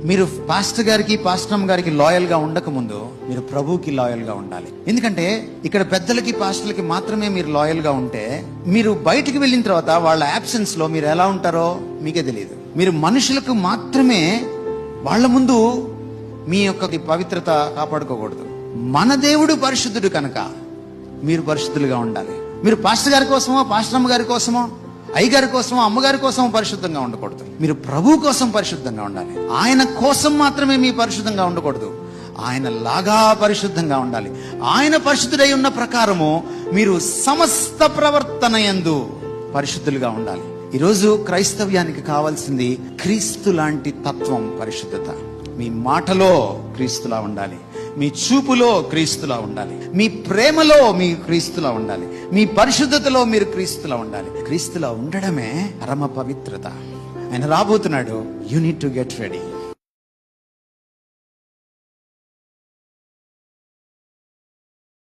మీరు పాస్టర్ గారికి పాస్టమ్ గారికి లాయల్ గా ఉండక ముందు మీరు ప్రభువుకి లాయల్ గా ఉండాలి. ఎందుకంటే ఇక్కడ పెద్దలకి పాస్టర్లకి మాత్రమే మీరు లాయల్ గా ఉంటే, మీరు బయటికి వెళ్ళిన తర్వాత వాళ్ళ అబ్సెన్స్ లో మీరు ఎలా ఉంటారో మీకే తెలియదు. మీరు మనుషులకు మాత్రమే వాళ్ళ ముందు మీ యొక్క పవిత్రత కాపాడుకోకూడదు. మన దేవుడు పరిశుద్ధుడు కనుక మీరు పరిశుద్ధులుగా ఉండాలి. మీరు పాస్టర్ గారి కోసమో, పాస్టరమ్మ గారి కోసమో, అయ్యగారి కోసమో, అమ్మగారి కోసమో పరిశుద్ధంగా ఉండకూడదు. మీరు ప్రభు కోసం పరిశుద్ధంగా ఉండాలి. ఆయన కోసం మాత్రమే మీ పరిశుద్ధంగా ఉండకూడదు, ఆయన లాగా పరిశుద్ధంగా ఉండాలి. ఆయన పరిశుద్ధుడై ఉన్న ప్రకారము మీరు సమస్త ప్రవర్తన యందు పరిశుద్ధులుగా ఉండాలి. ఈరోజు క్రైస్తవ్యానికి కావాల్సింది క్రీస్తు లాంటి తత్వం, పరిశుద్ధత. మీ మాటలో క్రీస్తులా ఉండాలి, మీ చూపులో క్రీస్తులా ఉండాలి, మీ ప్రేమలో మీ క్రీస్తులా ఉండాలి, మీ పరిశుద్ధతలో మీరు క్రీస్తులా ఉండాలి. క్రీస్తులా ఉండడమే పరమ పవిత్రత. ఆయన రాబోతున్నాడు. You need to get ready.